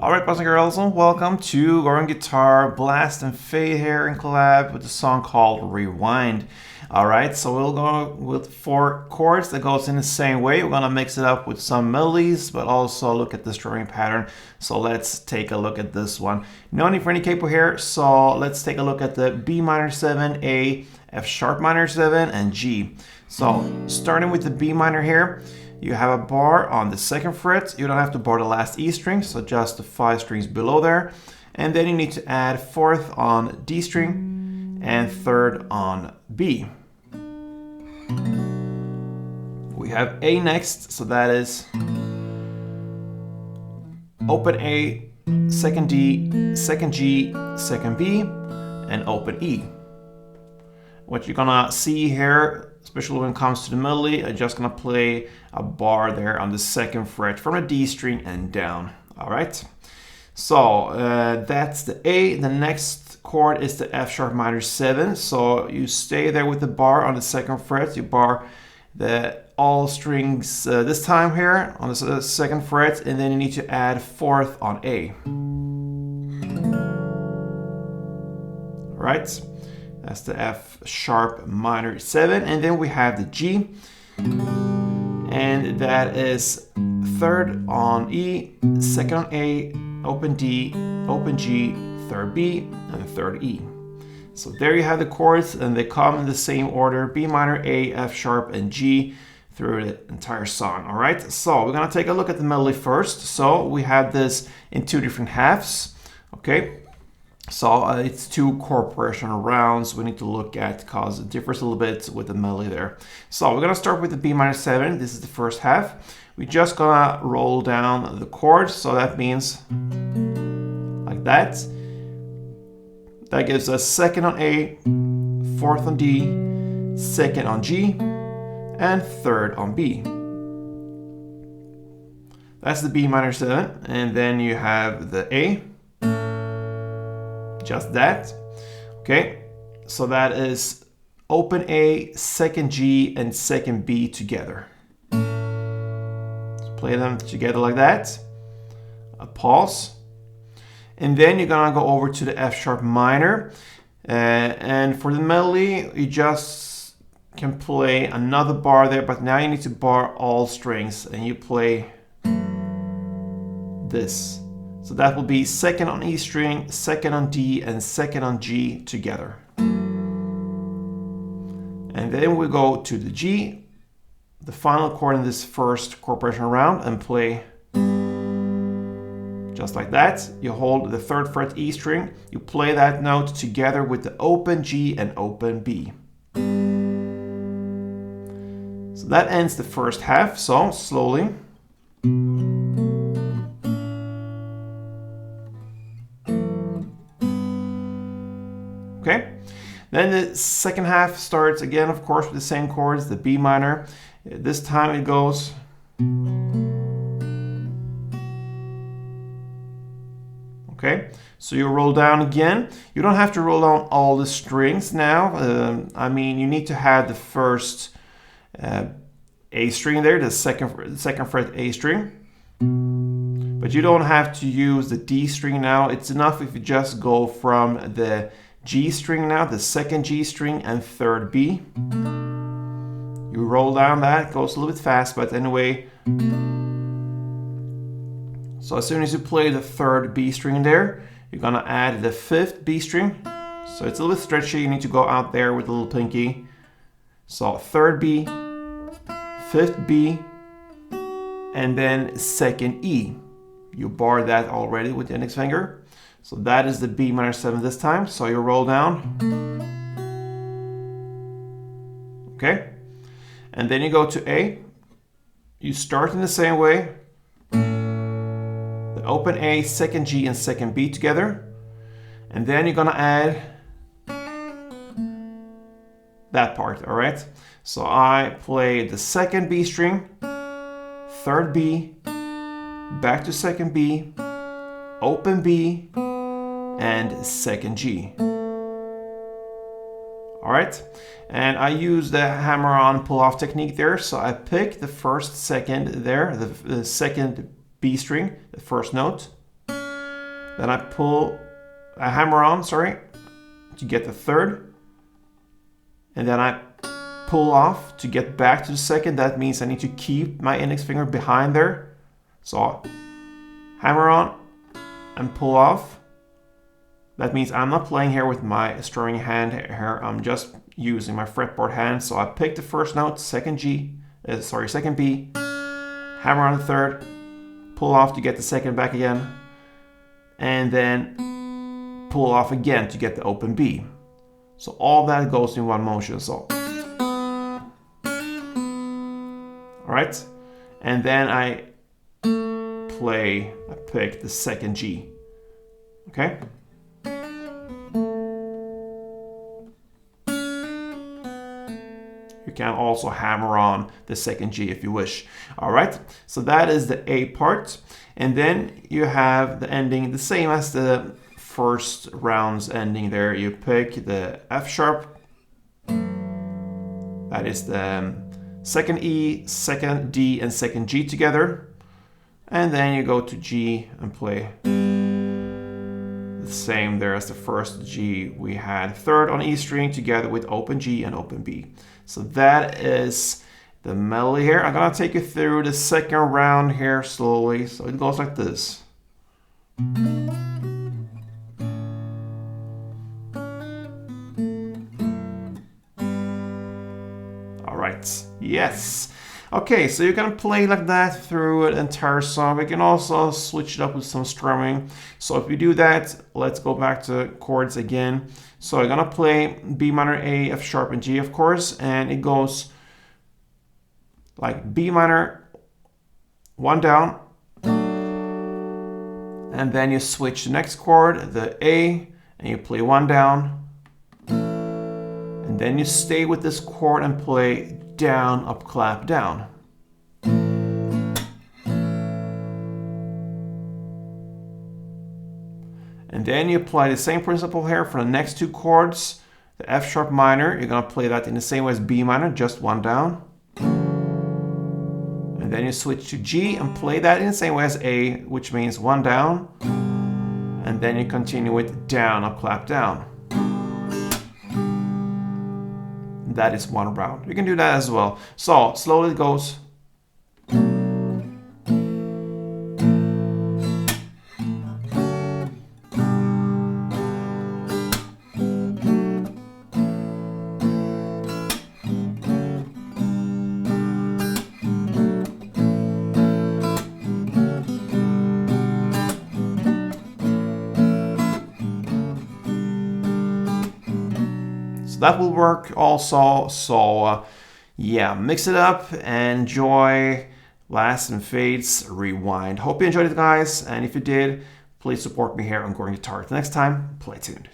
Alright, boys and girls, and welcome to Goran Guitar Blast and Fade here in collab with a song called Rewind. Alright, so we'll go with 4 chords that goes in the same way. We're gonna mix it up with some melodies, but also look at the strumming pattern. So let's take a look at this one. No need for any capo here, so let's take a look at the B minor 7, A, F sharp minor 7, and G. So starting with the B minor here, you have a bar on the 2nd fret. You don't have to bar the last E string, so just the 5 strings below there. And then you need to add 4th on D string and 3rd on B. We have A next, so that is open A, 2nd D, 2nd G, 2nd B, and open E. What you're gonna see here, especially when it comes to the melody, I'm just gonna play a bar there on the 2nd fret from the D string and down. All right, so that's the A. The next chord is the F sharp minor 7. So you stay there with the bar on the 2nd fret. You bar the all strings this time here on the 2nd fret, and then you need to add 4th on A. All right. That's the F sharp minor 7, and then we have the G, and that is 3rd on E, 2nd on A, open D, open G, 3rd B, and 3rd E. So there you have the chords, and they come in the same order: B minor, A, F sharp, and G through the entire song. All right, so we're gonna take a look at the melody first. So we have this in 2 different halves. Okay. So it's 2 chord progression rounds we need to look at because it differs a little bit with the melody there. So we're gonna start with the B minor 7. This is the first half. We're just gonna roll down the chords. So that means like that. That gives us 2nd on A, 4th on D, 2nd on G, and 3rd on B. That's the B minor 7. And then you have the A. Just that. Okay, so that is open A, 2nd G, and 2nd B together. So play them together like that. A pause. And then you're gonna go over to the F sharp minor. And for the melody, you just can play another bar there, but now you need to bar all strings, and you play this. So that will be 2nd on E string, 2nd on D, and 2nd on G together. And then we go to the G, the final chord in this first chord progression round, and play just like that. You hold the 3rd fret E string, you play that note together with the open G and open B. So that ends the first half, so slowly. Okay, then the second half starts again, of course, with the same chords, the B minor. This time it goes. Okay, so you roll down again. You don't have to roll down all the strings now. I mean, you need to have the first A string there, the second fret A string. But you don't have to use the D string now. It's enough if you just go from the G string now, the 2nd G string, and 3rd B. You roll down that, it goes a little bit fast, but anyway. So as soon as you play the 3rd B string there, you're gonna add the 5th B string. So it's a little bit stretchy, you need to go out there with a little pinky. So 3rd B, 5th B, and then 2nd E. You bar that already with the index finger. So that is the B minor 7 this time. So you roll down. Okay. And then you go to A. You start in the same way. The open A, 2nd G, and 2nd B together. And then you're gonna add that part, all right? So I play the 2nd B string, 3rd B, back to 2nd B, open B, and 2nd G. All right, and I use the hammer-on pull-off technique there. So I pick the 1st, 2nd there, the 2nd B string, the first note, Then I hammer on, sorry, to get the third. And then I pull off to get back to the second. That means I need to keep my index finger behind there. So hammer on and pull off. That means I'm not playing here with my strumming hand here. I'm just using my fretboard hand. So I pick the first note, second B, hammer on the third, pull off to get the second back again, and then pull off again to get the open B. So all that goes in one motion. So, all right, and then I pick the second G. Okay. You can also hammer on the second G if you wish. All right, so that is the A part. And then you have the ending the same as the first round's ending there. You pick the F sharp. That is the second E, second D, and second G together. And then you go to G and play the same there as the first G we had. Third on E string together with open G and open B. So that is the melody here. I'm gonna take you through the second round here slowly. So it goes like this. All right, yes. Okay, so you can play like that through an entire song. We can also switch it up with some strumming. So if we do that, let's go back to chords again. So I'm gonna play B minor, A, F sharp, and G, of course, and it goes like B minor, one down, and then you switch the next chord, the A, and you play one down, and then you stay with this chord and play down, up, clap, down. And then you apply the same principle here for the next two chords. The F sharp minor, you're gonna play that in the same way as B minor, just one down. And then you switch to G and play that in the same way as A, which means one down. And then you continue with down, up, clap, down. That is one round. You can do that as well. So slowly it goes. That will work also. So yeah, mix it up and enjoy Last and Feid's Rewind. Hope you enjoyed it, guys, and if you did, please support me here on Going Guitar. Next time, play tuned.